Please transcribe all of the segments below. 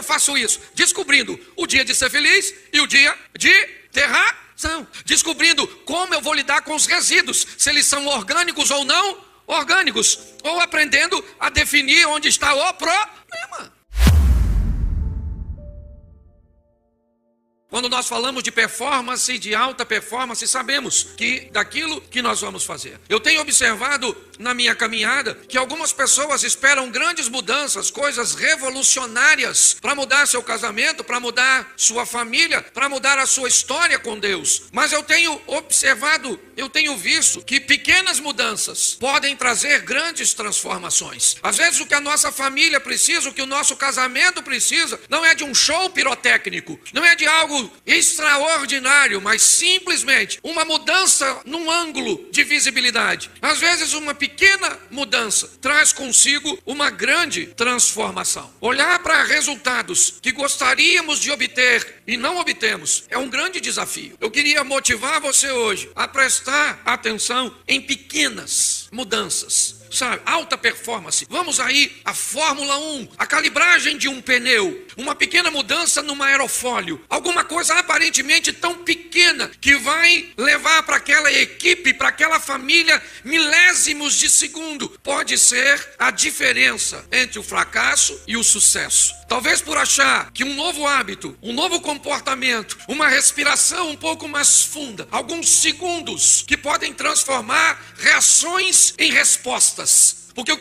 faço isso? Descobrindo o dia de ser feliz e o dia de ter razão. Descobrindo como eu vou lidar com os resíduos, se eles são orgânicos ou não orgânicos. Ou aprendendo a definir onde está o problema. Quando nós falamos de performance, de alta performance, sabemos que daquilo que nós vamos fazer. Eu tenho observado na minha caminhada que algumas pessoas esperam grandes mudanças, coisas revolucionárias para mudar seu casamento, para mudar sua família, para mudar a sua história com Deus. Mas eu tenho observado, eu tenho visto que pequenas mudanças podem trazer grandes transformações. Às vezes o que a nossa família precisa, o que o nosso casamento precisa, não é de um show pirotécnico, não é de algo extraordinário, mas simplesmente uma mudança num ângulo de visibilidade. Às vezes uma pequena mudança traz consigo uma grande transformação. Olhar para resultados que gostaríamos de obter e não obtemos é um grande desafio. Eu queria motivar você hoje a prestar atenção em pequenas mudanças. Sabe, alta performance. Vamos aí à Fórmula 1, a calibragem de um pneu, uma pequena mudança num aerofólio, alguma coisa aparentemente tão pequena que vai levar para aquela equipe, para aquela família, milésimos de segundo. Pode ser a diferença entre o fracasso e o sucesso. Talvez por achar que um novo hábito, um novo comportamento, uma respiração um pouco mais funda, alguns segundos que podem transformar reações em respostas. Porque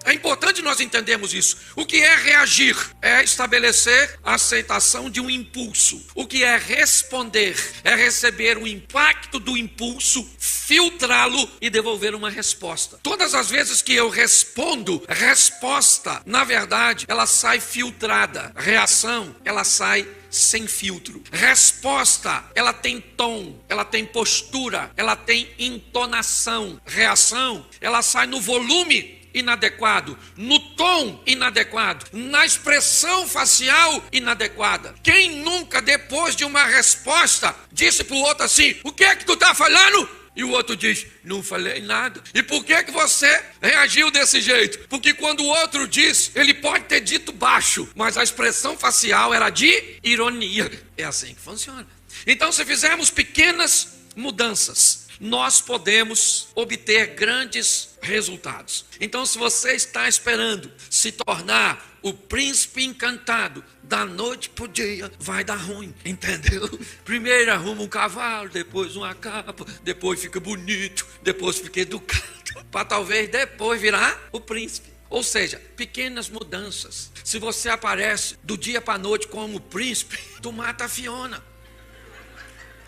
é importante nós entendermos isso. O que é reagir? É estabelecer a aceitação de um impulso. O que é responder? É receber o impacto do impulso, filtrá-lo e devolver uma resposta. Todas as vezes que eu respondo, resposta, na verdade, ela sai filtrada. Reação, ela sai sem filtro. Resposta, ela tem tom, ela tem postura, ela tem entonação. Reação, ela sai no volume inadequado, no tom inadequado, na expressão facial inadequada. Quem nunca, depois de uma resposta, disse para o outro assim: o que é que tu está falando? E o outro diz: não falei nada. E por que você reagiu desse jeito? Porque quando o outro diz, ele pode ter dito baixo, mas a expressão facial era de ironia. É assim que funciona. Então, se fizermos pequenas mudanças, nós podemos obter grandes resultados. Então, se você está esperando se tornar o príncipe encantado, da noite pro dia vai dar ruim, entendeu? Primeiro arruma um cavalo, depois uma capa, depois fica bonito, depois fica educado, para talvez depois virar o príncipe. Ou seja, pequenas mudanças. Se você aparece do dia para a noite como príncipe, tu mata a Fiona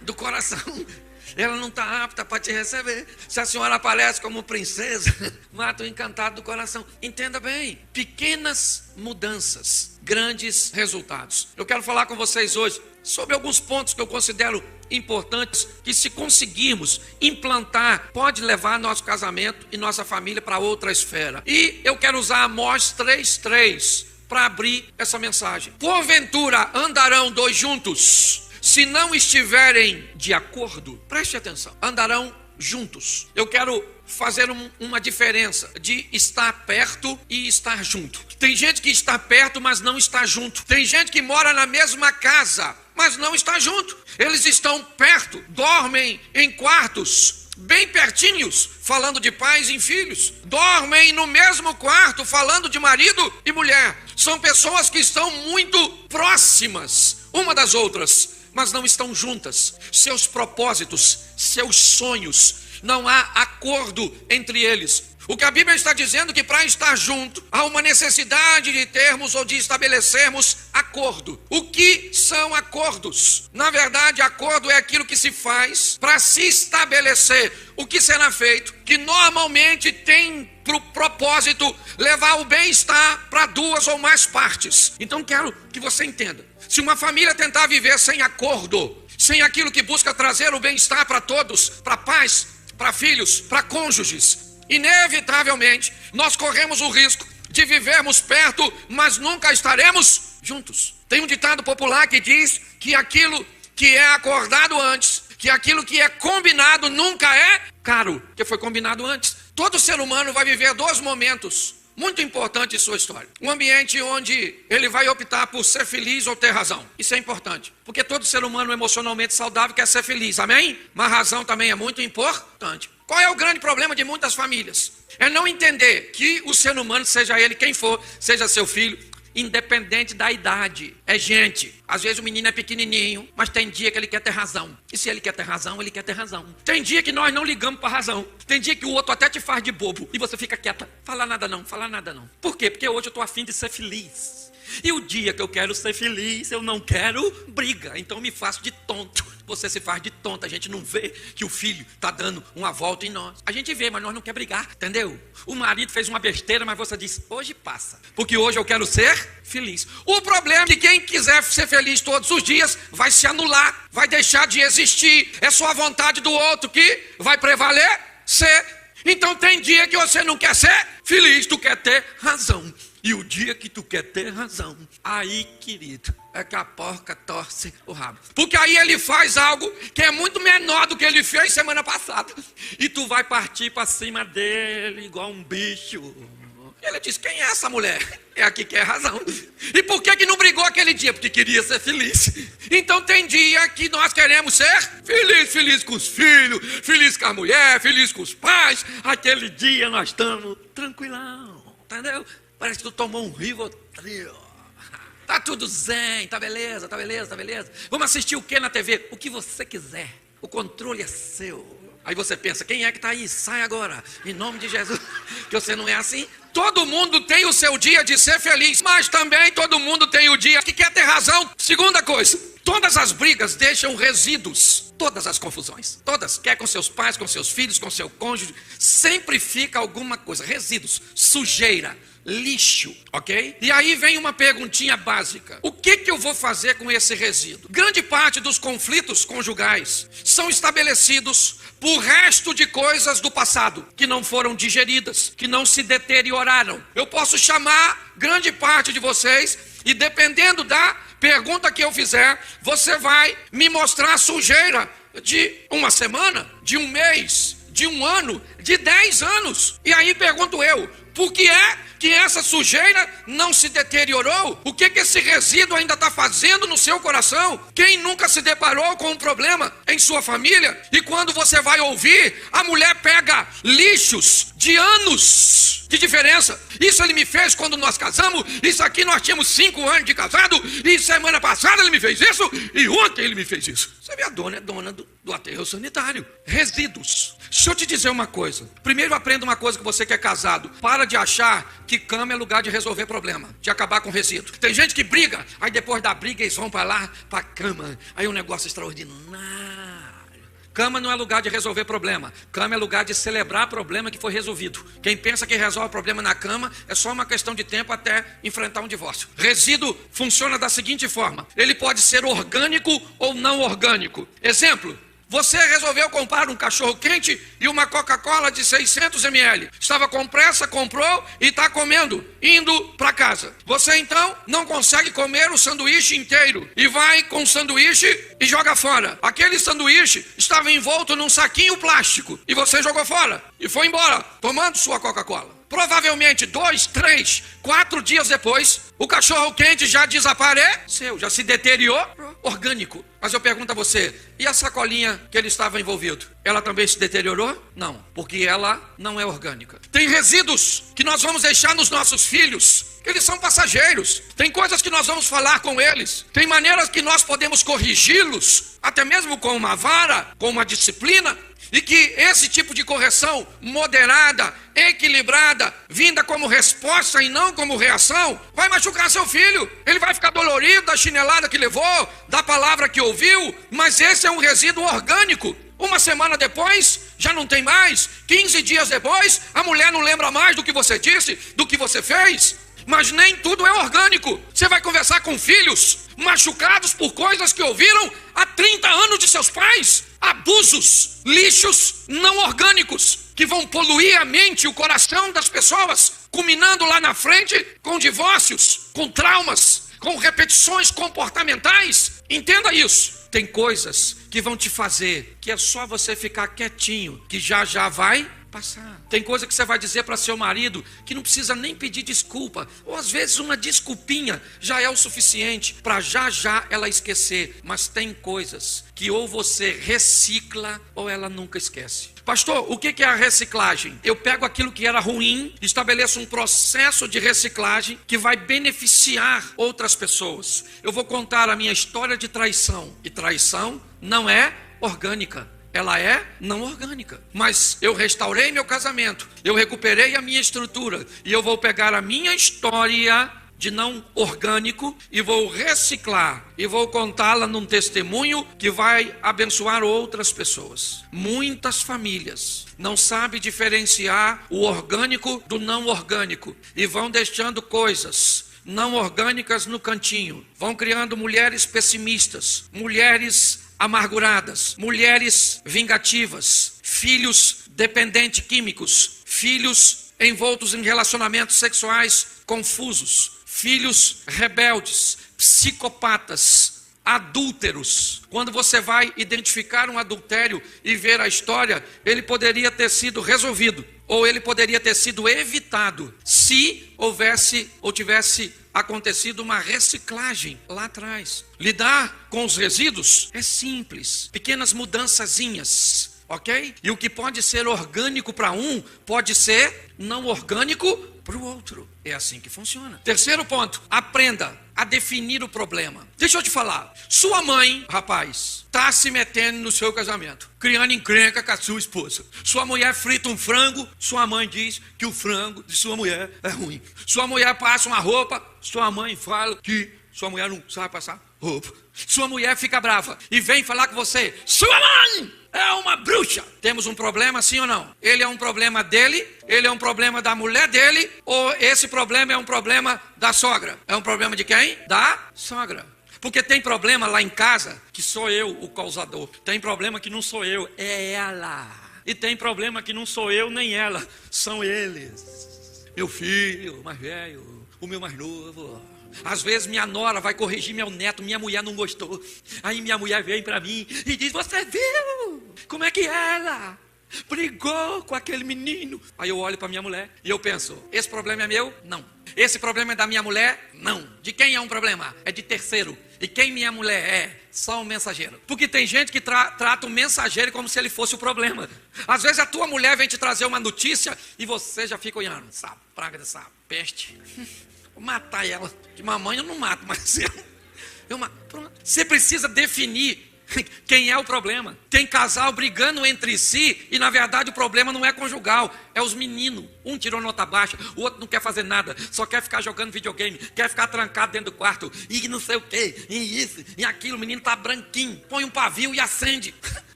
do coração. Ela não está apta para te receber. Se a senhora aparece como princesa, mata o encantado do coração. Entenda bem, pequenas mudanças, grandes resultados. Eu quero falar com vocês hoje sobre alguns pontos que eu considero importantes, que se conseguirmos implantar, pode levar nosso casamento e nossa família para outra esfera. E eu quero usar Amós 3:3 para abrir essa mensagem. Porventura andarão dois juntos, se não estiverem de acordo? Preste atenção, andarão juntos. Eu quero fazer uma diferença de estar perto e estar junto. Tem gente que está perto, mas não está junto. Tem gente que mora na mesma casa, mas não está junto. Eles estão perto, dormem em quartos bem pertinhos, falando de pais e filhos. Dormem no mesmo quarto, falando de marido e mulher. São pessoas que estão muito próximas uma das outras, mas não estão juntas. Seus propósitos, seus sonhos, não há acordo entre eles. O que a Bíblia está dizendo é que para estar junto, há uma necessidade de termos ou de estabelecermos acordo. O que são acordos? Na verdade, acordo é aquilo que se faz para se estabelecer o que será feito, que normalmente tem para o propósito levar o bem-estar para duas ou mais partes. Então quero que você entenda. Se uma família tentar viver sem acordo, sem aquilo que busca trazer o bem-estar para todos, para pais, para filhos, para cônjuges, inevitavelmente nós corremos o risco de vivermos perto, mas nunca estaremos juntos. Tem um ditado popular que diz que aquilo que é acordado antes, que aquilo que é combinado nunca é caro, que foi combinado antes. Todo ser humano vai viver dois momentos muito importante em sua história. Um ambiente onde ele vai optar por ser feliz ou ter razão. Isso é importante, porque todo ser humano emocionalmente saudável quer ser feliz, amém? Mas razão também é muito importante. Qual é o grande problema de muitas famílias? É não entender que o ser humano, seja ele quem for, seja seu filho, independente da idade, é gente. Às vezes o menino é pequenininho, mas tem dia que ele quer ter razão. E se ele quer ter razão, ele quer ter razão. Tem dia que nós não ligamos para razão. Tem dia que o outro até te faz de bobo e você fica quieta. Fala nada não, fala nada não. Por quê? Porque hoje eu estou a fim de ser feliz. E o dia que eu quero ser feliz, eu não quero briga. Então eu me faço de tonto. Você se faz de tonto. A gente não vê que o filho está dando uma volta em nós. A gente vê, mas nós não quer brigar, entendeu? O marido fez uma besteira, mas você diz, hoje passa. Porque hoje eu quero ser feliz. O problema é que quem quiser ser feliz todos os dias vai se anular, vai deixar de existir. É só a vontade do outro que vai prevalecer. Então tem dia que você não quer ser feliz, tu quer ter razão. E o dia que tu quer ter razão, aí, querido, é que a porca torce o rabo. Porque aí ele faz algo que é muito menor do que ele fez semana passada. E tu vai partir para cima dele igual um bicho. Ele diz, quem é essa mulher? É a que quer razão. E por que não brigou aquele dia? Porque queria ser feliz. Então tem dia que nós queremos ser feliz. Feliz com os filhos, feliz com a mulher, feliz com os pais. Aquele dia nós estamos tranquilão, entendeu? Parece que tu tomou um Rivotril. Tá tudo zen, tá beleza, tá beleza, tá beleza. Vamos assistir o que na TV? O que você quiser. O controle é seu. Aí você pensa, quem é que tá aí? Sai agora, em nome de Jesus. Que você não é assim. Todo mundo tem o seu dia de ser feliz, mas também todo mundo tem o dia que quer ter razão. Segunda coisa, todas as brigas deixam resíduos. Todas as confusões, todas, quer com seus pais, com seus filhos, com seu cônjuge, sempre fica alguma coisa, resíduos, sujeira, lixo, ok? E aí vem uma perguntinha básica, o que eu vou fazer com esse resíduo? Grande parte dos conflitos conjugais são estabelecidos por resto de coisas do passado, que não foram digeridas, que não se deterioraram. Eu posso chamar grande parte de vocês e dependendo da pergunta que eu fizer, você vai me mostrar a sujeira de uma semana, de um mês, de um ano, de 10 anos. E aí pergunto eu, por que é que essa sujeira não se deteriorou? O que esse resíduo ainda está fazendo no seu coração? Quem nunca se deparou com um problema em sua família? E quando você vai ouvir, a mulher pega lixos de anos de diferença. Isso ele me fez quando nós casamos, isso aqui nós tínhamos 5 anos de casado, e semana passada ele me fez isso, e ontem ele me fez isso. Você vê, a dona é dona do aterro sanitário. Resíduos. Deixa eu te dizer uma coisa. Primeiro aprenda uma coisa, que você que é casado, para de achar que cama é lugar de resolver problema, de acabar com resíduo. Tem gente que briga, aí depois da briga eles vão para lá, para a cama. Aí é um negócio extraordinário. Cama não é lugar de resolver problema. Cama é lugar de celebrar problema que foi resolvido. Quem pensa que resolve problema na cama é só uma questão de tempo até enfrentar um divórcio. Resíduo funciona da seguinte forma: ele pode ser orgânico ou não orgânico. Exemplo: você resolveu comprar um cachorro quente e uma Coca-Cola de 600 ml. Estava com pressa, comprou e está comendo, indo para casa. Você então não consegue comer o sanduíche inteiro e vai com o sanduíche e joga fora. Aquele sanduíche estava envolto num saquinho plástico e você jogou fora e foi embora tomando sua Coca-Cola. Provavelmente 2, 3, 4 dias depois, o cachorro quente já desapareceu, já se deteriorou, orgânico. Mas eu pergunto a você, e a sacolinha que ele estava envolvido? Ela também se deteriorou? Não, porque ela não é orgânica. Tem resíduos que nós vamos deixar nos nossos filhos, que eles são passageiros. Tem coisas que nós vamos falar com eles. Tem maneiras que nós podemos corrigi-los, até mesmo com uma vara, com uma disciplina. E que esse tipo de correção moderada, equilibrada, vinda como resposta e não como reação, vai machucar seu filho. Ele vai ficar dolorido da chinelada que levou, da palavra que ouviu, mas esse é um resíduo orgânico. Uma semana depois, já não tem mais. 15 dias depois, a mulher não lembra mais do que você disse, do que você fez. Mas nem tudo é orgânico. Você vai conversar com filhos machucados por coisas que ouviram há 30 anos de seus pais. Abusos, lixos não orgânicos, que vão poluir a mente e o coração das pessoas, culminando lá na frente com divórcios, com traumas, com repetições comportamentais. Entenda isso. Tem coisas que vão te fazer que é só você ficar quietinho, que já vai passar. Tem coisa que você vai dizer para seu marido que não precisa nem pedir desculpa. Ou às vezes uma desculpinha já é o suficiente para já ela esquecer. Mas tem coisas que ou você recicla ou ela nunca esquece. Pastor, o que é a reciclagem? Eu pego aquilo que era ruim, estabeleço um processo de reciclagem que vai beneficiar outras pessoas. Eu vou contar a minha história de traição. E traição não é orgânica. Ela é não orgânica. Mas eu restaurei meu casamento, eu recuperei a minha estrutura, e eu vou pegar a minha história de não orgânico e vou reciclar e vou contá-la num testemunho que vai abençoar outras pessoas. Muitas famílias não sabem diferenciar o orgânico do não orgânico e vão deixando coisas não orgânicas no cantinho, vão criando mulheres pessimistas, mulheres amarguradas, mulheres vingativas, filhos dependentes químicos, filhos envoltos em relacionamentos sexuais confusos, filhos rebeldes, psicopatas, adúlteros. Quando você vai identificar um adultério e ver a história, ele poderia ter sido resolvido, ou ele poderia ter sido evitado, se houvesse ou tivesse acontecido uma reciclagem lá atrás. Lidar com os resíduos é simples, pequenas mudançazinhas, ok? E o que pode ser orgânico para um, pode ser não orgânico para o outro. É assim que funciona. Terceiro ponto, aprenda a definir o problema. Deixa eu te falar, sua mãe, rapaz, está se metendo no seu casamento, criando encrenca com a sua esposa. Sua mulher frita um frango, sua mãe diz que o frango de sua mulher é ruim. Sua mulher passa uma roupa, sua mãe fala que sua mulher não sabe passar roupa. Sua mulher fica brava e vem falar com você, sua mãe é uma bruxa. Temos um problema, sim ou não? Ele é um problema dele, ele é um problema da mulher dele, ou esse problema é um problema da sogra? É um problema de quem? Da sogra. Porque tem problema lá em casa que sou eu o causador. Tem problema que não sou eu, é ela. E tem problema que não sou eu nem ela, são eles. Meu filho mais velho, o meu mais novo. Às vezes minha nora vai corrigir meu neto, minha mulher não gostou. Aí minha mulher vem para mim e diz, você viu como é que ela brigou com aquele menino? Aí eu olho para minha mulher e eu penso, esse problema é meu? Não. Esse problema é da minha mulher? Não. De quem é um problema? É de terceiro. E quem minha mulher é? Só um mensageiro. Porque tem gente que trata o mensageiro como se ele fosse o problema. Às vezes a tua mulher vem te trazer uma notícia e você já fica olhando, essa praga dessa peste. Vou matar ela. De mamãe eu não mato, mas eu mato. Pronto. Você precisa definir quem é o problema. Tem casal brigando entre si e na verdade o problema não é conjugal, é os meninos. Um tirou nota baixa, o outro não quer fazer nada, só quer ficar jogando videogame, quer ficar trancado dentro do quarto e não sei o que, e isso, e aquilo. O menino tá branquinho, põe um pavio e acende.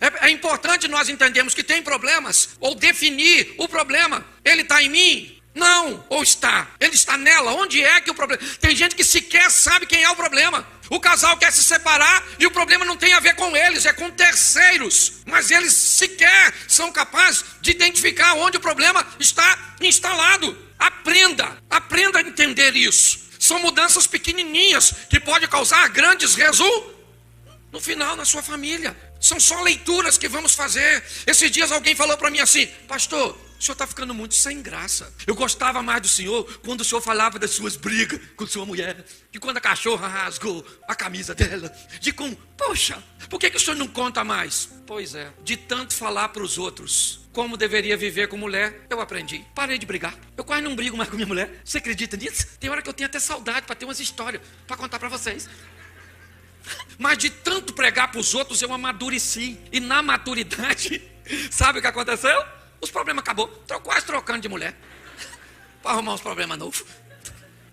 É importante nós entendermos que tem problemas, ou definir o problema. Ele está em mim? Não, ou está? Ele está nela? Onde é que o problema? Tem gente que sequer sabe quem é o problema. O casal quer se separar e o problema não tem a ver com eles, é com terceiros. Mas eles sequer são capazes de identificar onde o problema está instalado. Aprenda a entender isso. São mudanças pequenininhas que podem causar grandes resultados no final na sua família. São só leituras que vamos fazer. Esses dias alguém falou para mim assim, pastor, o senhor está ficando muito sem graça. Eu gostava mais do senhor quando o senhor falava das suas brigas com sua mulher, de quando a cachorra rasgou a camisa dela, poxa, por que o senhor não conta mais? Pois é, de tanto falar para os outros como deveria viver com mulher, eu aprendi. Parei de brigar. Eu quase não brigo mais com minha mulher. Você acredita nisso? Tem hora que eu tenho até saudade para ter umas histórias para contar para vocês. Mas de tanto pregar para os outros, eu amadureci. E na maturidade, sabe o que aconteceu? Os problemas acabou. Estou quase trocando de mulher para arrumar uns problemas novos.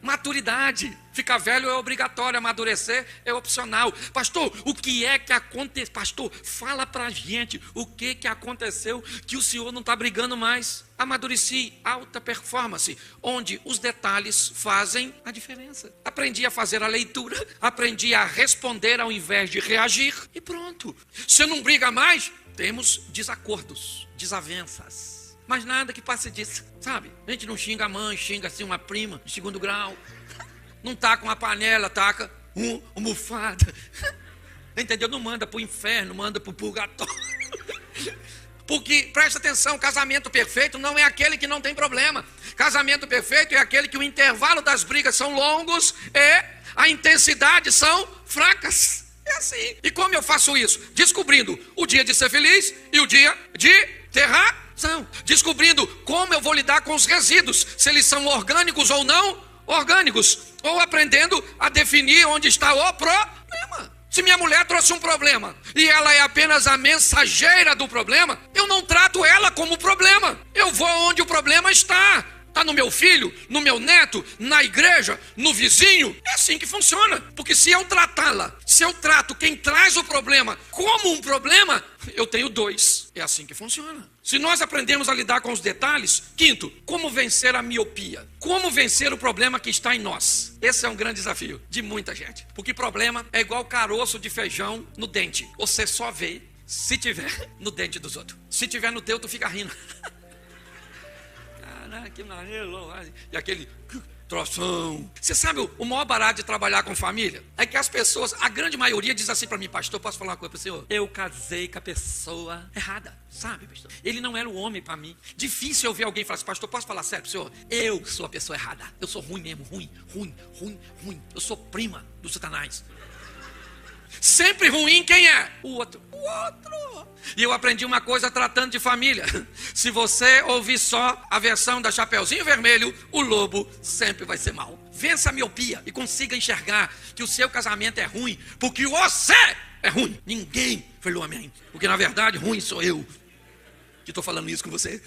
Maturidade. Ficar velho é obrigatório, amadurecer é opcional. Pastor, o que é que aconteceu? Pastor, fala para a gente o que aconteceu que o senhor não está brigando mais. Amadureci, alta performance, onde os detalhes fazem a diferença. Aprendi a fazer a leitura, aprendi a responder ao invés de reagir e pronto. Se não briga mais, temos desacordos, desavenças. Mas nada que passe disso, sabe? A gente não xinga a mãe, xinga assim uma prima de segundo grau. Não taca uma panela, taca uma almofada. Entendeu? Não manda para o inferno, manda para o purgatório. Porque, presta atenção, casamento perfeito não é aquele que não tem problema. Casamento perfeito é aquele que o intervalo das brigas são longos e a intensidade são fracas. É assim. E como eu faço isso? Descobrindo o dia de ser feliz e o dia de ter razão. Descobrindo como eu vou lidar com os resíduos, se eles são orgânicos ou não orgânicos. Ou aprendendo a definir onde está o problema. Se minha mulher trouxe um problema e ela é apenas a mensageira do problema, eu não trato ela como problema. Eu vou onde o problema está. Está no meu filho, no meu neto, na igreja, no vizinho. É assim que funciona. Porque se eu tratá-la, se eu trato quem traz o problema como um problema, eu tenho dois. É assim que funciona. Se nós aprendemos a lidar com os detalhes, quinto, como vencer a miopia? Como vencer o problema que está em nós? Esse é um grande desafio de muita gente. Porque problema é igual caroço de feijão no dente. Você só vê se tiver no dente dos outros. Se tiver no teu, tu fica rindo. Que maneiro, e aquele troção. Você sabe o maior barato de trabalhar com família? É que as pessoas, a grande maioria diz assim para mim: pastor, posso falar uma coisa para o senhor? Eu casei com a pessoa errada, sabe, pastor? Ele não era o homem para mim. Difícil eu ver alguém falar assim: pastor, posso falar sério para o senhor? Eu sou a pessoa errada. Eu sou ruim mesmo, ruim. Eu sou prima do Satanás. Sempre ruim quem é? O outro. E eu aprendi uma coisa tratando de família: se você ouvir só a versão da Chapeuzinho Vermelho, o lobo sempre vai ser mau. Vença a miopia e consiga enxergar que o seu casamento é ruim porque você é ruim. Ninguém falou amém. Porque na verdade ruim sou eu que estou falando isso com você.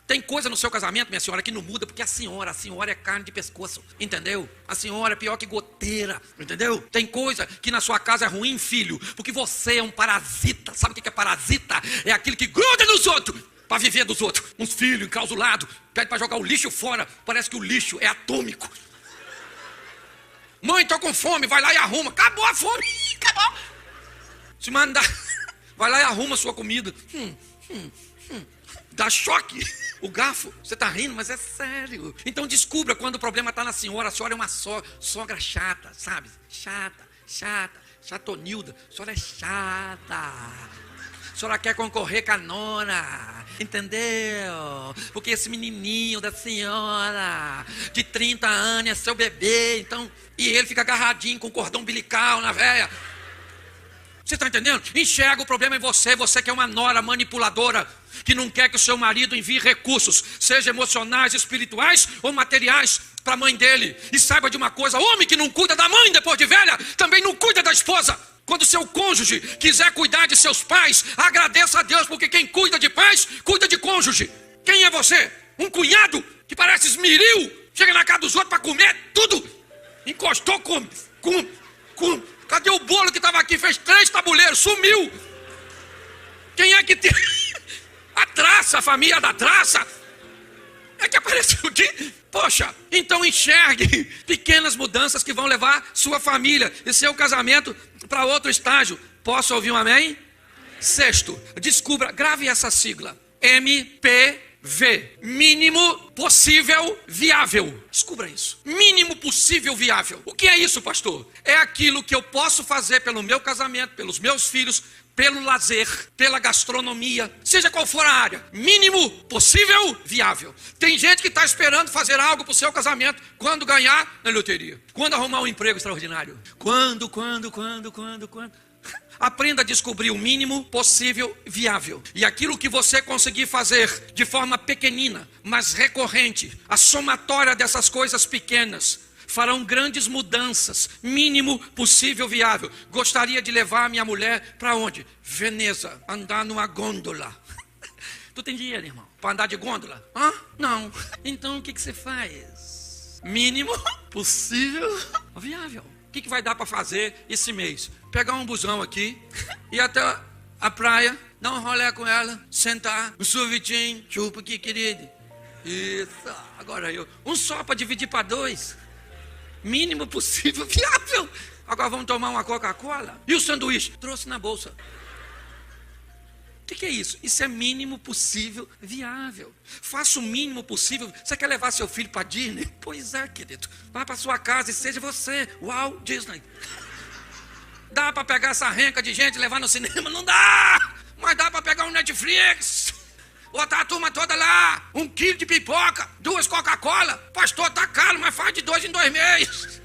Tem coisa no seu casamento, minha senhora, que não muda porque a senhora é carne de pescoço, entendeu? A senhora é pior que goteira, entendeu? Tem coisa que na sua casa é ruim, filho, porque você é um parasita. Sabe o que é parasita? É aquele que gruda nos outros para viver dos outros. Uns filhos enclausulados, pede para jogar o lixo fora, parece que o lixo é atômico. Mãe, tô com fome, vai lá e arruma. Acabou a fome, acabou. Se mandar, vai lá e arruma a sua comida. Dá choque. O garfo, você está rindo, mas é sério. Então descubra quando o problema está na senhora. A senhora é uma sogra chata, sabe? Chatonilda. A senhora é chata. A senhora quer concorrer com a nona, entendeu? Porque esse menininho da senhora, de 30 anos, é seu bebê, então... E ele fica agarradinho com cordão umbilical na véia. Você está entendendo? Enxerga o problema em você. Você que é uma nora manipuladora, que não quer que o seu marido envie recursos, seja emocionais, espirituais ou materiais, para a mãe dele. E saiba de uma coisa: homem que não cuida da mãe depois de velha, também não cuida da esposa. Quando seu cônjuge quiser cuidar de seus pais, agradeça a Deus, porque quem cuida de pais, cuida de cônjuge. Quem é você? Um cunhado que parece esmeril, chega na casa dos outros para comer tudo. Encostou, come. Cadê o bolo que estava aqui? Fez 3 tabuleiros, sumiu. Quem é que tem? A traça, a família da traça. É que apareceu aqui. Poxa, então enxergue pequenas mudanças que vão levar sua família e seu casamento para outro estágio. Posso ouvir um amém? Sexto, descubra, grave essa sigla: MPV, mínimo possível viável. Descubra isso. Mínimo possível viável. O que é isso, pastor? É aquilo que eu posso fazer pelo meu casamento, pelos meus filhos, pelo lazer, pela gastronomia, seja qual for a área. Mínimo possível viável. Tem gente que está esperando fazer algo para o seu casamento quando ganhar na loteria, quando arrumar um emprego extraordinário. Quando? Aprenda a descobrir o mínimo possível viável. E aquilo que você conseguir fazer de forma pequenina, mas recorrente, a somatória dessas coisas pequenas farão grandes mudanças. Mínimo possível viável. Gostaria de levar minha mulher para onde? Veneza, andar numa gôndola. Tu tem dinheiro, irmão, para andar de gôndola? Não. Então o que você faz? Mínimo possível viável. O que vai dar para fazer esse mês? Pegar um busão aqui, ir até a praia, dar um rolê com ela, sentar, um sorvetinho, chupa aqui, querido. Isso, agora um só para dividir para 2. Mínimo possível viável. Agora vamos tomar uma Coca-Cola. E o sanduíche? Trouxe na bolsa. O que é isso? Isso é mínimo possível viável. Faça o mínimo possível. Você quer levar seu filho para Disney? Pois é, querido. Vá para sua casa e seja você. Uau, Disney. Dá para pegar essa renca de gente e levar no cinema? Não dá. mas dá para pegar um Netflix, botar a turma toda lá, 1 quilo de pipoca, 2 Coca-Cola. Pastor, tá caro, mas faz de 2 em 2 meses.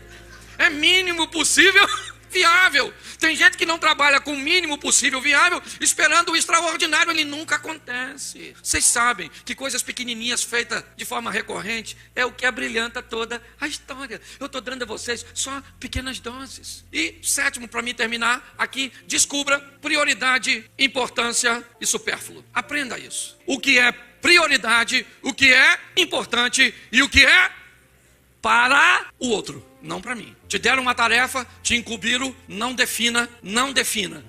É mínimo possível viável. Tem gente que não trabalha com o mínimo possível viável, esperando o extraordinário, ele nunca acontece. Vocês sabem que coisas pequenininhas feitas de forma recorrente é o que abrilhanta toda a história. Eu estou dando a vocês só pequenas doses. E 7º, para mim terminar aqui, descubra prioridade, importância e supérfluo. Aprenda isso. O que é prioridade, o que é importante e o que é para o outro, não para mim. Te deram uma tarefa, te incumbiram, não defina.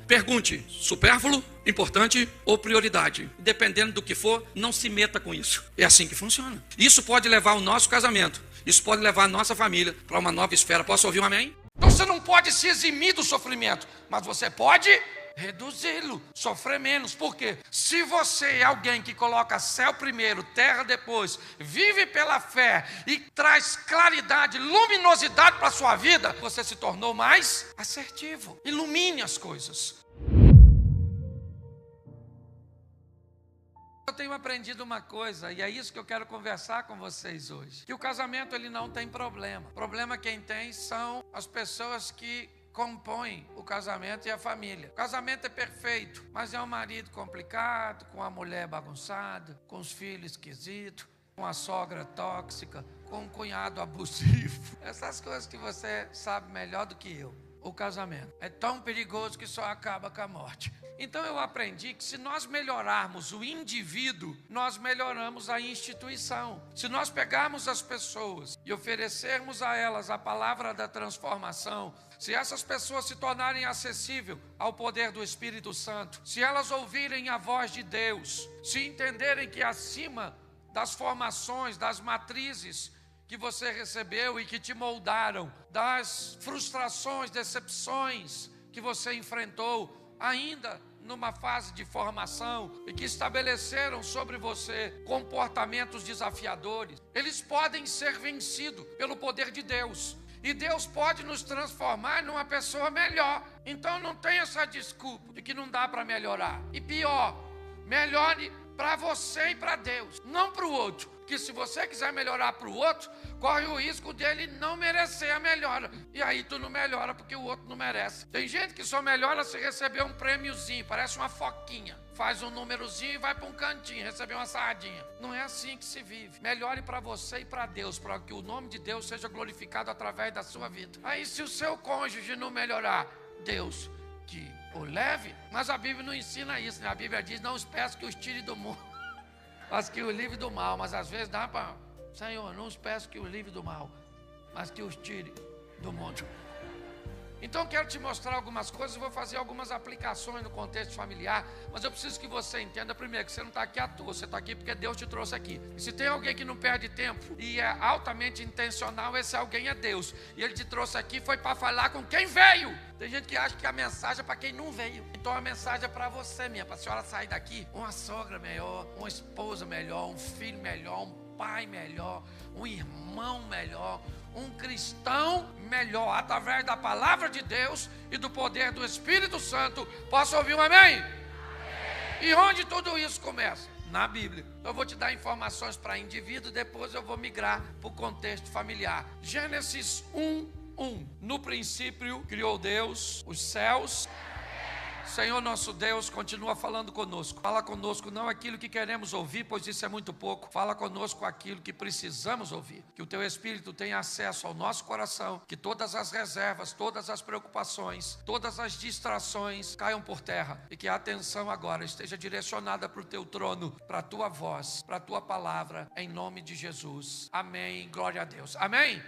Pergunte, supérfluo, importante ou prioridade? Dependendo do que for, não se meta com isso. É assim que funciona. Isso pode levar o nosso casamento, isso pode levar a nossa família para uma nova esfera. Posso ouvir um amém? Então você não pode se eximir do sofrimento, mas você pode reduzi-lo, sofrer menos. Por quê? Se você é alguém que coloca céu primeiro, terra depois, vive pela fé e traz claridade, luminosidade para a sua vida, você se tornou mais assertivo. Ilumine as coisas. Eu tenho aprendido uma coisa, e é isso que eu quero conversar com vocês hoje. Que o casamento, ele não tem problema. Problema quem tem são as pessoas que compõem o casamento e a família. O casamento é perfeito, mas é um marido complicado, com a mulher bagunçada, com os filhos esquisitos, com a sogra tóxica, com um cunhado abusivo. Essas coisas que você sabe melhor do que eu. O casamento é tão perigoso que só acaba com a morte. Então eu aprendi que se nós melhorarmos o indivíduo, nós melhoramos a instituição. Se nós pegarmos as pessoas e oferecermos a elas a palavra da transformação, se essas pessoas se tornarem acessíveis ao poder do Espírito Santo, se elas ouvirem a voz de Deus, se entenderem que acima das formações, das matrizes que você recebeu e que te moldaram, das frustrações, decepções que você enfrentou, ainda numa fase de formação, e que estabeleceram sobre você comportamentos desafiadores, eles podem ser vencidos pelo poder de Deus. E Deus pode nos transformar numa pessoa melhor. Então não tem essa desculpa de que não dá para melhorar. E pior, melhore para você e para Deus, não para o outro. Porque se você quiser melhorar para o outro, corre o risco dele não merecer a melhora. E aí tu não melhora porque o outro não merece. Tem gente que só melhora se receber um prêmiozinho, parece uma foquinha. Faz um númerozinho e vai para um cantinho, receber uma sardinha. Não é assim que se vive. Melhore para você e para Deus, para que o nome de Deus seja glorificado através da sua vida. Aí se o seu cônjuge não melhorar, Deus que o leve. Mas a Bíblia não ensina isso, né? A Bíblia diz, não os peço que os tire do mundo, mas que o livre do mal. Mas às vezes dá para, Senhor, não os peço que o livre do mal, mas que os tire do mundo. Então quero te mostrar algumas coisas, vou fazer algumas aplicações no contexto familiar, mas eu preciso que você entenda primeiro que você não está aqui à toa, você está aqui porque Deus te trouxe aqui. E se tem alguém que não perde tempo e é altamente intencional, esse alguém é Deus. E Ele te trouxe aqui foi para falar com quem veio. Tem gente que acha que a mensagem é para quem não veio. Então a mensagem é para você mesmo, para a senhora sair daqui uma sogra melhor, uma esposa melhor, um filho melhor, um pai melhor, um irmão melhor, um cristão melhor, através da palavra de Deus e do poder do Espírito Santo. Posso ouvir um amém? Amém. E onde tudo isso começa? Na Bíblia. Eu vou te dar informações para indivíduo, depois eu vou migrar para o contexto familiar. Gênesis 1:1. No princípio criou Deus os céus. Senhor nosso Deus, continua falando conosco. Fala conosco não aquilo que queremos ouvir, pois isso é muito pouco. Fala conosco aquilo que precisamos ouvir. Que o Teu Espírito tenha acesso ao nosso coração. Que todas as reservas, todas as preocupações, todas as distrações caiam por terra. E que a atenção agora esteja direcionada para o Teu trono, para a Tua voz, para a Tua palavra, em nome de Jesus. Amém. Glória a Deus. Amém.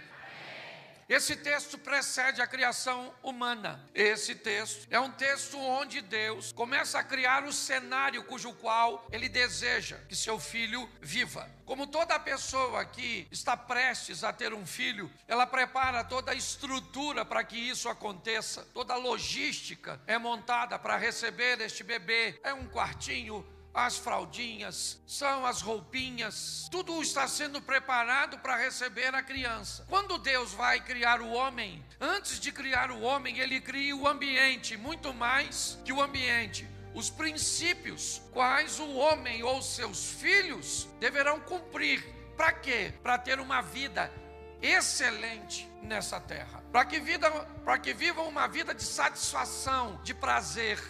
Esse texto precede a criação humana. Esse texto é um texto onde Deus começa a criar o cenário cujo qual Ele deseja que seu filho viva. Como toda pessoa que está prestes a ter um filho, ela prepara toda a estrutura para que isso aconteça. Toda a logística é montada para receber este bebê. É um quartinho, as fraldinhas, são as roupinhas, tudo está sendo preparado para receber a criança. Quando Deus vai criar o homem, antes de criar o homem, Ele cria o ambiente, muito mais que o ambiente. os princípios quais o homem ou seus filhos deverão cumprir. Para quê? Para ter uma vida excelente nessa terra. Para que vivam uma vida de satisfação, de prazer.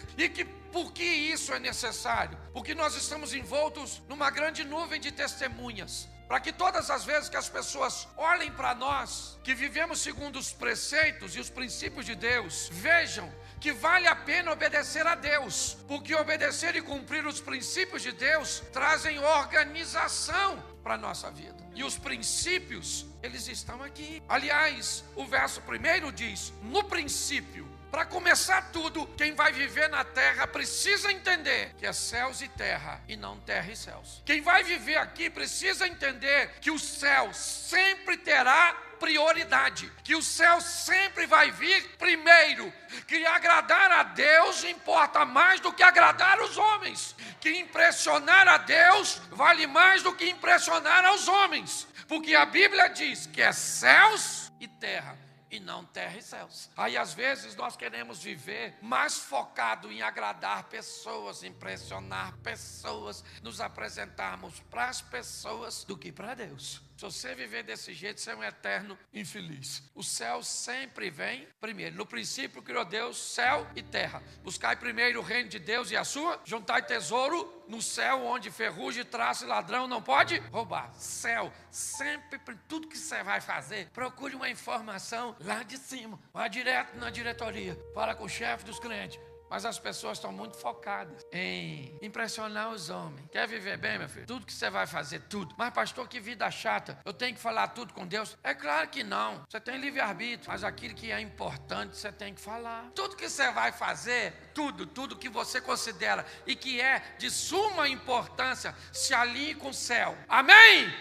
Por que isso é necessário? Porque nós estamos envoltos numa grande nuvem de testemunhas. Para que todas as vezes que as pessoas olhem para nós, que vivemos segundo os preceitos e os princípios de Deus, vejam que vale a pena obedecer a Deus, porque obedecer e cumprir os princípios de Deus trazem organização para a nossa vida. E os princípios, eles estão aqui. Aliás, o verso 1 diz: no princípio. Para começar tudo, quem vai viver na terra precisa entender que é céus e terra, e não terra e céus. Quem vai viver aqui precisa entender que o céu sempre terá prioridade, que o céu sempre vai vir primeiro, que agradar a Deus importa mais do que agradar os homens, que impressionar a Deus vale mais do que impressionar aos homens, porque a Bíblia diz que é céus e terra, e não terra e céus. Aí às vezes nós queremos viver mais focado em agradar pessoas, impressionar pessoas, nos apresentarmos para as pessoas do que para Deus. Se você viver desse jeito, você é um eterno infeliz. O céu sempre vem primeiro. No princípio criou Deus céu e terra. Buscai primeiro o reino de Deus e a sua. Juntai tesouro no céu, onde ferrugem, traço e ladrão não pode roubar. Céu, sempre, tudo que você vai fazer, procure uma informação lá de cima. Vá direto na diretoria, fala com o chefe dos clientes. Mas as pessoas estão muito focadas em impressionar os homens. Quer viver bem, meu filho? Tudo que você vai fazer, tudo. Mas pastor, que vida chata. Eu tenho que falar tudo com Deus? É claro que não. Você tem livre-arbítrio. Mas aquilo que é importante, você tem que falar. Tudo que você vai fazer, tudo que você considera e que é de suma importância, se alinhe com o céu. Amém?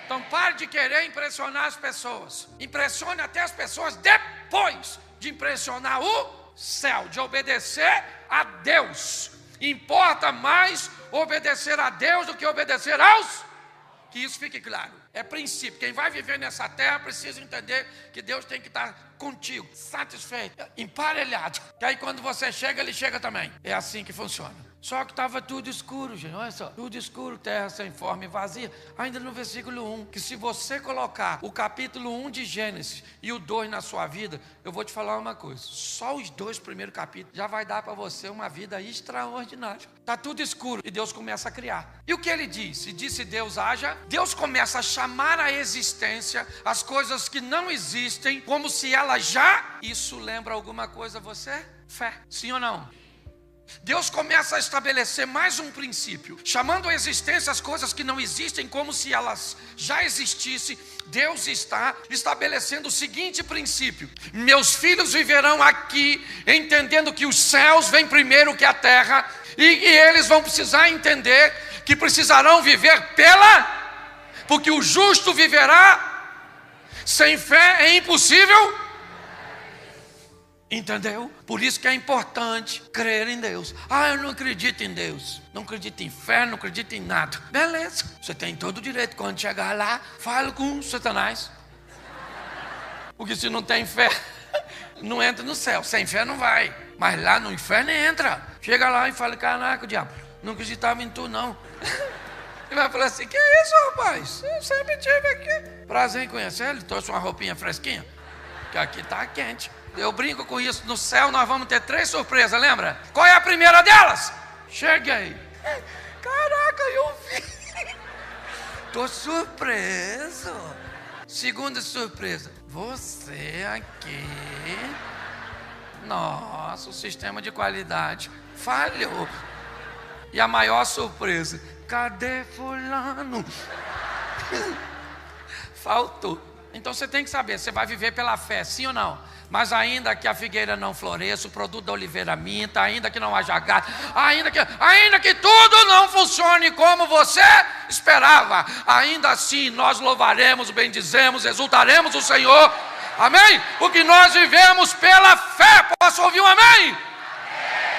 Então pare de querer impressionar as pessoas. Impressione até as pessoas depois de impressionar o céu, de obedecer a Deus. Importa mais obedecer a Deus do que obedecer aos. Que isso fique claro. É princípio. Quem vai viver nessa terra precisa entender que Deus tem que estar contigo, satisfeito, emparelhado. Que aí quando você chega, Ele chega também. É assim que funciona. Só que estava tudo escuro, gente, olha só. Tudo escuro, terra sem forma e vazia. Ainda no versículo 1, que se você colocar o capítulo 1 de Gênesis e o 2 na sua vida, eu vou te falar uma coisa. Só os 2 primeiros capítulos já vai dar para você uma vida extraordinária. Está tudo escuro e Deus começa a criar. E o que Ele disse? Disse Deus haja. Deus começa a chamar à existência as coisas que não existem como se elas já... Isso lembra alguma coisa a você? Fé. Sim ou não? Deus começa a estabelecer mais um princípio, chamando à existência as coisas que não existem como se elas já existissem. Deus está estabelecendo o seguinte princípio: meus filhos viverão aqui entendendo que os céus vêm primeiro que a terra, e eles vão precisar entender que precisarão viver porque o justo viverá. Sem fé é impossível. Entendeu? Por isso que é importante crer em Deus. Eu não acredito em Deus, não acredito em fé, não acredito em nada. Beleza, você tem todo o direito. Quando chegar lá, fala com Satanás. Porque se não tem fé, não entra no céu. Sem fé não vai. Mas lá no inferno entra. Chega lá e fala: caraca, diabo, não acreditava em tu não. Ele vai falar assim: que é isso, rapaz? Eu sempre tive aqui. Prazer em conhecer ele. Trouxe uma roupinha fresquinha, que aqui tá quente. Eu brinco com isso. No céu nós vamos ter 3 surpresas, lembra? Qual é a primeira delas? Cheguei. Caraca, eu vi. Tô surpreso. Segunda surpresa: você aqui. Nossa, o sistema de qualidade falhou. E a maior surpresa: cadê fulano? Faltou. Então você tem que saber, você vai viver pela fé, sim ou não? Mas ainda que a figueira não floresça, o produto da oliveira minta, ainda que não haja gado, ainda que tudo não funcione como você esperava, ainda assim nós louvaremos, bendizemos, exultaremos o Senhor. Amém? Porque nós vivemos pela fé. Posso ouvir um amém?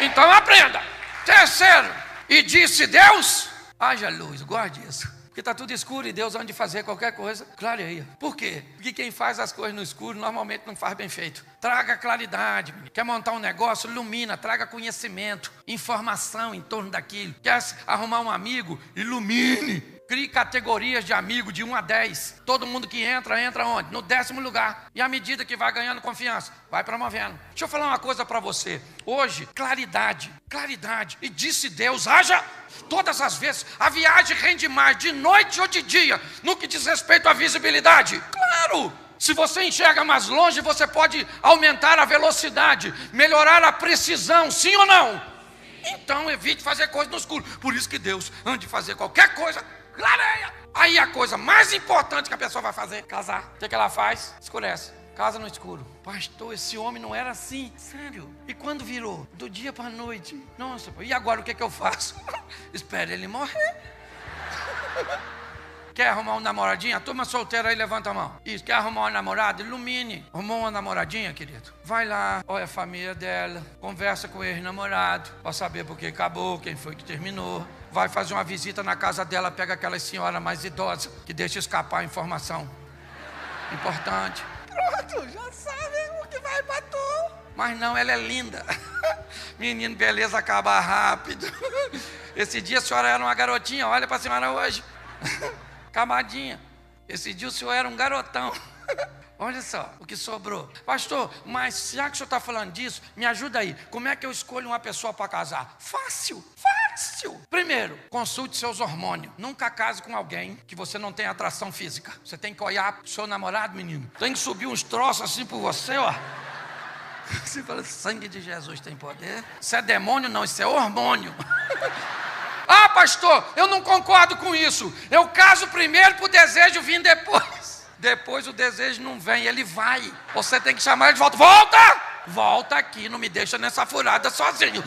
Então aprenda. Terceiro: e disse Deus, haja luz. Guarde isso. que está tudo escuro e Deus, antes de fazer qualquer coisa, clareia. Por quê? Porque quem faz as coisas no escuro normalmente não faz bem feito. Traga claridade, menino. Quer montar um negócio? Ilumina, traga conhecimento, informação em torno daquilo. Quer arrumar um amigo? Ilumine. Crie categorias de amigo de 1 a 10. Todo mundo que entra, entra onde? No 10º lugar. E à medida que vai ganhando confiança, vai promovendo. Deixa eu falar uma coisa para você. Hoje, claridade. E disse Deus, haja todas as vezes. A viagem rende mais de noite ou de dia no que diz respeito à visibilidade. Claro! Se você enxerga mais longe, você pode aumentar a velocidade, melhorar a precisão, sim ou não? Então evite fazer coisa no escuro. Por isso que Deus, antes de fazer qualquer coisa, clareia. Aí a coisa mais importante que a pessoa vai fazer, casar. O que ela faz? Escurece. Casa no escuro. Pastor, esse homem não era assim. Sério. E quando virou? Do dia para a noite. Nossa, e agora o que eu faço? Espere ele morrer. Quer arrumar um namoradinho? A turma solteira aí, levanta a mão. Isso, quer arrumar uma namorada? Ilumine. Arrumou uma namoradinha, querido? Vai lá, olha a família dela, conversa com o ex-namorado, para saber por que acabou, quem foi que terminou. Vai fazer uma visita na casa dela, pega aquela senhora mais idosa, que deixa escapar a informação importante. Pronto, já sabe o que vai para tu. Mas não, ela é linda. Menino, beleza acaba rápido. Esse dia a senhora era uma garotinha, olha para a senhora hoje. Camadinha. Esse dia o senhor era um garotão. Olha só o que sobrou. Pastor, mas já que o senhor está falando disso, me ajuda aí. Como é que eu escolho uma pessoa para casar? Fácil. Primeiro, consulte seus hormônios. Nunca case com alguém que você não tem atração física. Você tem que olhar pro seu namorado, menino. Tem que subir uns troços assim por você, ó. Você fala, sangue de Jesus tem poder. Isso é demônio? Não, isso é hormônio. Ah, pastor, eu não concordo com isso. Eu caso primeiro para o desejo vir depois. Depois o desejo não vem, ele vai. Você tem que chamar ele de volta. Volta! Volta aqui, não me deixa nessa furada sozinho.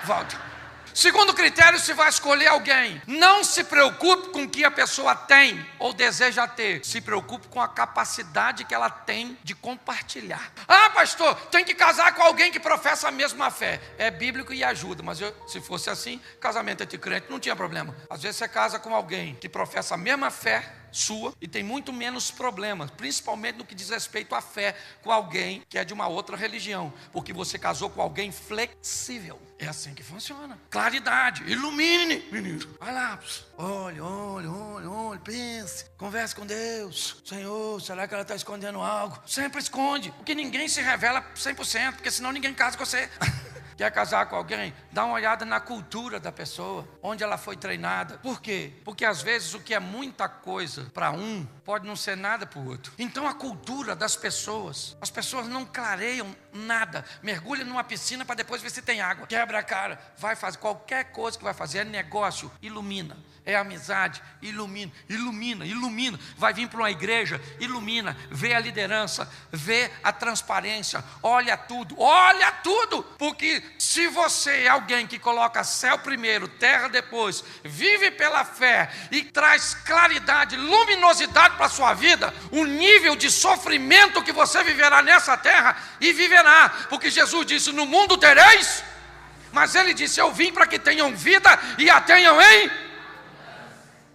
Volta. Segundo critério, se vai escolher alguém, não se preocupe com o que a pessoa tem ou deseja ter. Se preocupe com a capacidade que ela tem de compartilhar. Ah, pastor, tem que casar com alguém que professa a mesma fé. É bíblico e ajuda, mas se fosse assim, casamento entre crente não tinha problema. Às vezes você casa com alguém que professa a mesma fé sua e tem muito menos problemas, principalmente no que diz respeito à fé, com alguém que é de uma outra religião, porque você casou com alguém flexível. É assim que funciona. Claridade, ilumine, menino. Vai lá, olhe, pense, converse com Deus. Senhor, será que ela está escondendo algo? Sempre esconde, porque ninguém se revela 100%, porque senão ninguém casa com você. Quer casar com alguém? Dá uma olhada na cultura da pessoa, onde ela foi treinada. Por quê? Porque às vezes o que é muita coisa para um, pode não ser nada para o outro. Então a cultura das pessoas, as pessoas não clareiam nada. Mergulha numa piscina para depois ver se tem água. Quebra a cara, vai fazer qualquer coisa que vai fazer, é negócio, ilumina. É amizade, ilumina. Vai vir para uma igreja, ilumina. Vê a liderança, vê a transparência, olha tudo. Porque se você é alguém que coloca céu primeiro, terra depois, vive pela fé e traz claridade, luminosidade para a sua vida, o nível de sofrimento que você viverá nessa terra, e viverá. Porque Jesus disse, no mundo tereis, mas ele disse, eu vim para que tenham vida e a tenham em...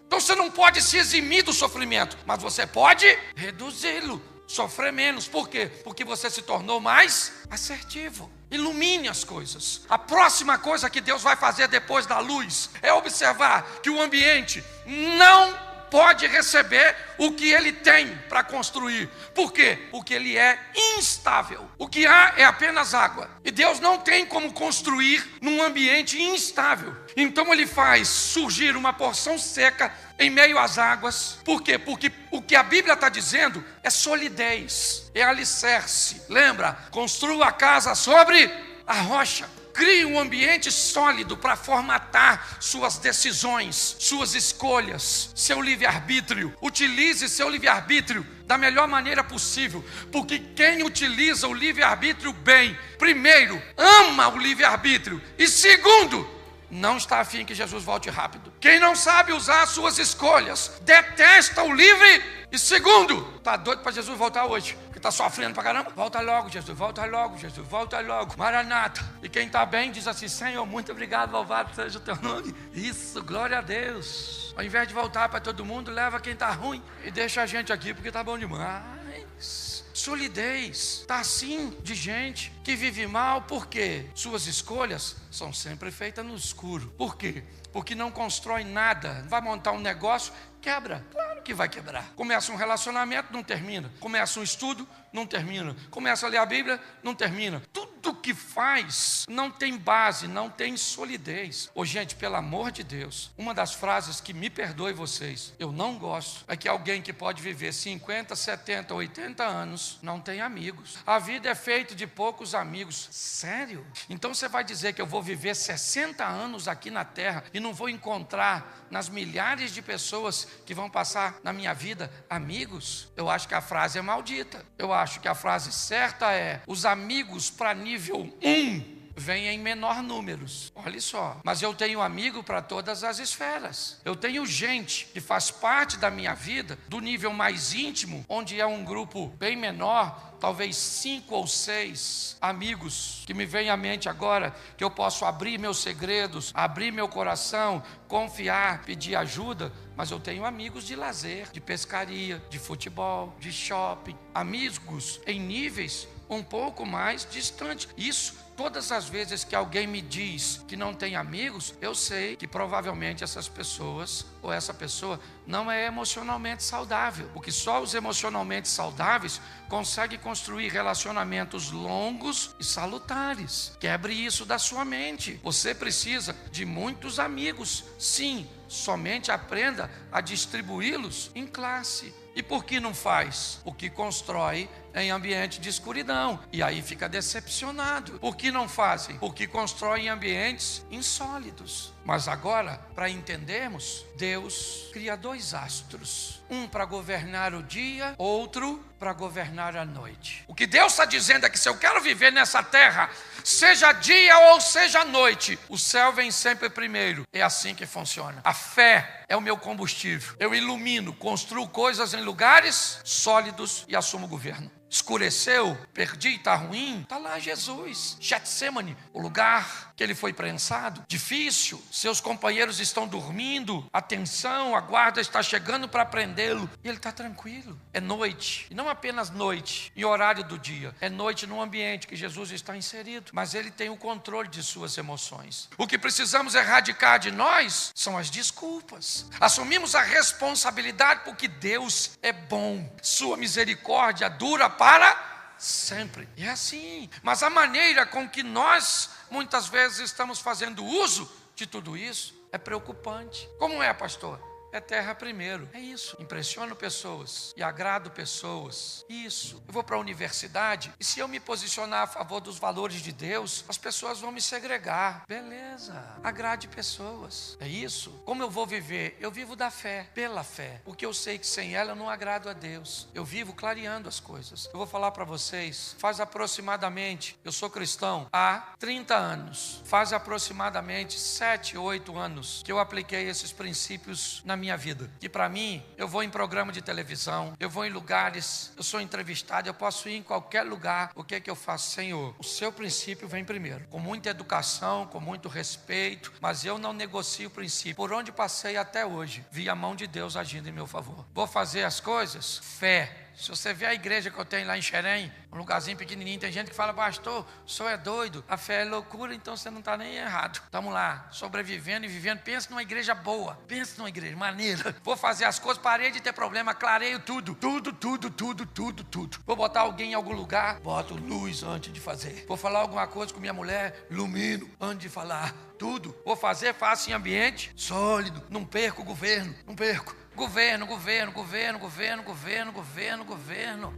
Então você não pode se eximir do sofrimento, mas você pode reduzi-lo, sofrer menos. Por quê? Porque você se tornou mais assertivo. Ilumine as coisas. A próxima coisa que Deus vai fazer depois da luz é observar que o ambiente não pode receber o que ele tem para construir. Por quê? Porque ele é instável. O que há é apenas água. E Deus não tem como construir num ambiente instável. Então ele faz surgir uma porção seca em meio às águas. Por quê? Porque o que a Bíblia está dizendo é solidez, é alicerce. Lembra? Construa a casa sobre a rocha. Crie um ambiente sólido para formatar suas decisões, suas escolhas, seu livre-arbítrio. Utilize seu livre-arbítrio da melhor maneira possível, porque quem utiliza o livre-arbítrio bem, primeiro, ama o livre-arbítrio, e segundo, não está afim que Jesus volte rápido. Quem não sabe usar suas escolhas, detesta o livre, e segundo, está doido para Jesus voltar hoje, porque que está sofrendo pra caramba. Volta logo, Jesus, volta logo, Jesus, volta logo. Maranata. E quem está bem diz assim: Senhor, muito obrigado, louvado seja o teu nome. Isso, glória a Deus. Ao invés de voltar para todo mundo, leva quem está ruim e deixa a gente aqui porque está bom demais. Solidez, está assim de gente que vive mal, porque suas escolhas são sempre feitas no escuro. Por quê? Porque não constrói nada. Vai montar um negócio, quebra. Claro que vai quebrar. Começa um relacionamento, não termina. Começa um estudo, não termina. Começa a ler a Bíblia, não termina. Tudo que faz não tem base, não tem solidez. Ô gente, pelo amor de Deus, uma das frases que, me perdoe vocês, eu não gosto, é que alguém que pode viver 50, 70, 80 anos não tem amigos. A vida é feita de poucos amigos. Sério? Então você vai dizer que eu vou viver 60 anos aqui na terra e não vou encontrar nas milhares de pessoas que vão passar na minha vida amigos? Eu acho que a frase é maldita. Eu acho que a frase certa é: os amigos para nível 1 vêm em menor números. Olha só. Mas eu tenho amigo para todas as esferas. Eu tenho gente que faz parte da minha vida do nível mais íntimo, onde é um grupo bem menor, talvez 5 ou 6 amigos que me vêm à mente agora, que eu posso abrir meus segredos, abrir meu coração, confiar, pedir ajuda. Mas eu tenho amigos de lazer, de pescaria, de futebol, de shopping, amigos em níveis um pouco mais distantes. Isso, todas as vezes que alguém me diz que não tem amigos, eu sei que provavelmente essas pessoas, ou essa pessoa, não é emocionalmente saudável, porque só os emocionalmente saudáveis conseguem construir relacionamentos longos e salutares. Quebre isso da sua mente. Você precisa de muitos amigos, sim, somente aprenda a distribuí-los em classe. E por que não faz? Porque constrói em ambiente de escuridão, e aí fica decepcionado. Por que não fazem? Porque constrói em ambientes insólidos. Mas agora, para entendermos, Deus cria 2 astros, um para governar o dia, outro para governar a noite. O que Deus está dizendo é que se eu quero viver nessa terra, seja dia ou seja noite, o céu vem sempre primeiro. É assim que funciona. A fé é o meu combustível. Eu ilumino, construo coisas em lugares sólidos e assumo o governo. Escureceu, perdi, está ruim, está lá Jesus. Getsemane, o lugar que ele foi prensado, difícil, seus companheiros estão dormindo, atenção, a guarda está chegando para prendê-lo, e ele está tranquilo. É noite, e não apenas noite em horário do dia, é noite no ambiente que Jesus está inserido, mas ele tem o controle de suas emoções. O que precisamos erradicar de nós são as desculpas. Assumimos a responsabilidade porque Deus é bom, sua misericórdia dura para sempre. É assim. Mas a maneira com que nós muitas vezes estamos fazendo uso de tudo isso é preocupante. Como é, pastor? É terra primeiro. É isso. Impressiono pessoas e agrado pessoas. Isso. Eu vou para a universidade e se eu me posicionar a favor dos valores de Deus, as pessoas vão me segregar. Beleza. Agrade pessoas. É isso. Como eu vou viver? Eu vivo da fé, pela fé. Porque eu sei que sem ela eu não agrado a Deus. Eu vivo clareando as coisas. Eu vou falar para vocês, faz aproximadamente, eu sou cristão há 30 anos. Faz aproximadamente 7, 8 anos que eu apliquei esses princípios na minha vida. E para mim, eu vou em programa de televisão, eu vou em lugares, eu sou entrevistado, eu posso ir em qualquer lugar. O que é que eu faço? Senhor, o seu princípio vem primeiro, com muita educação, com muito respeito, mas eu não negocio o princípio. Por onde passei até hoje, vi a mão de Deus agindo em meu favor. Vou fazer as coisas, fé. Se você vê a igreja que eu tenho lá em Xerém, um lugarzinho pequenininho, tem gente que fala: pastor, o senhor é doido, a fé é loucura, então você não está nem errado. Estamos lá, sobrevivendo e vivendo. Pensa numa igreja boa, pensa numa igreja maneira. Vou fazer as coisas, parei de ter problema, clareio tudo. Tudo. Vou botar alguém em algum lugar, boto luz antes de fazer. Vou falar alguma coisa com minha mulher, ilumino antes de falar. Tudo. Vou fazer, faço em ambiente sólido. Não perco o governo, não perco. Governo.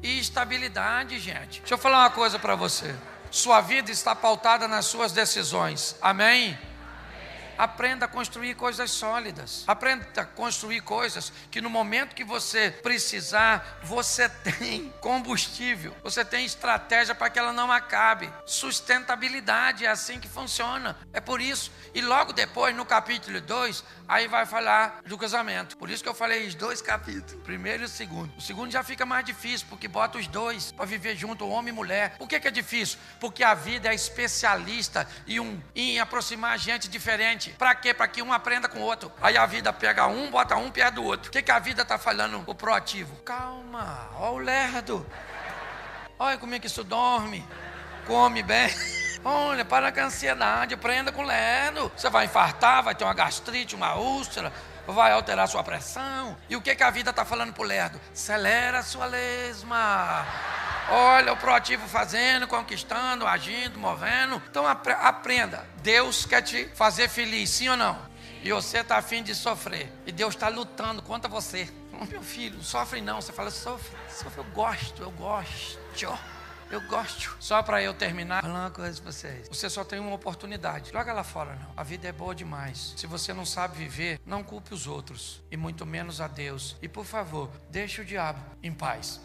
E estabilidade, gente. Deixa eu falar uma coisa para você. Sua vida está pautada nas suas decisões. Amém? Aprenda a construir coisas sólidas. Aprenda a construir coisas que no momento que você precisar, você tem combustível. Você tem estratégia para que ela não acabe. Sustentabilidade, é assim que funciona. É por isso. E logo depois, no capítulo 2, aí vai falar do casamento. Por isso que eu falei os 2 capítulos. O primeiro e o segundo. O segundo já fica mais difícil, porque bota os 2 para viver junto, homem e mulher. Por que é difícil? Porque a vida é especialista em aproximar gente diferente. Para quê? Para que um aprenda com o outro. Aí a vida pega um, bota um perto do outro. O que a vida está falando? O proativo. Calma, ó o lerdo. Olha como é que isso dorme. Come bem. Olha, para com a ansiedade, aprenda com o lerdo. Você vai infartar, vai ter uma gastrite, uma úlcera, vai alterar sua pressão. E o que a vida está falando pro lerdo? Acelera a sua lesma. Olha o proativo fazendo, conquistando, agindo, movendo. Então aprenda. Deus quer te fazer feliz, sim ou não? E você está afim de sofrer. E Deus está lutando contra você. Oh, meu filho, não sofre não. Você fala, sofre, eu gosto. Só para eu terminar, falar uma coisa para vocês. Você só tem uma oportunidade. Joga lá fora, não. A vida é boa demais. Se você não sabe viver, não culpe os outros. E muito menos a Deus. E por favor, deixe o diabo em paz.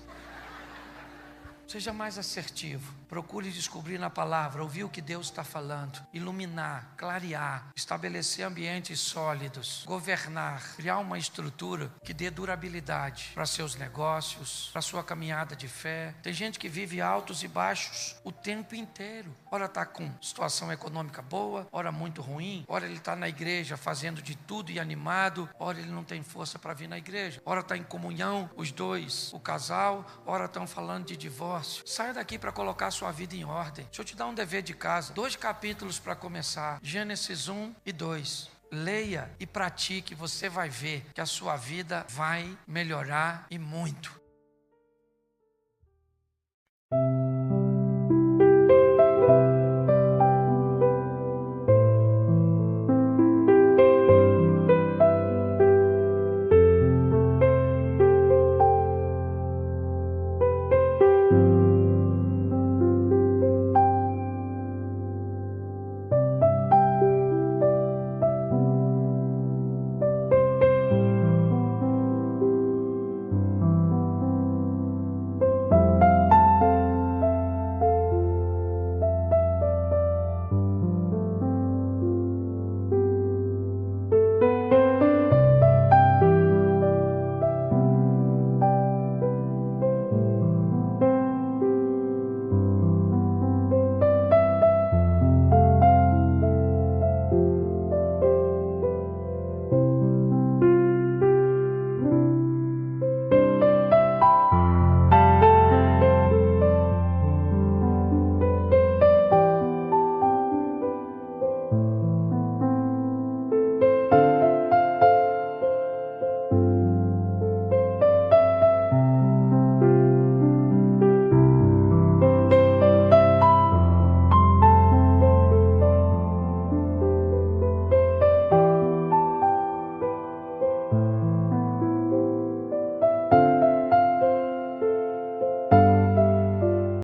Seja mais assertivo. Procure descobrir na palavra, ouvir o que Deus está falando, iluminar, clarear, estabelecer ambientes sólidos, governar, criar uma estrutura que dê durabilidade para seus negócios, para sua caminhada de fé. Tem gente que vive altos e baixos o tempo inteiro. Ora está com situação econômica boa, ora muito ruim, ora ele está na igreja fazendo de tudo e animado, ora ele não tem força para vir na igreja, ora está em comunhão, os dois, o casal, ora estão falando de divórcio. Saia daqui para colocar sua vida em ordem. Deixa eu te dar um dever de casa. 2 capítulos para começar. Gênesis 1 e 2. Leia e pratique. Você vai ver que a sua vida vai melhorar e muito.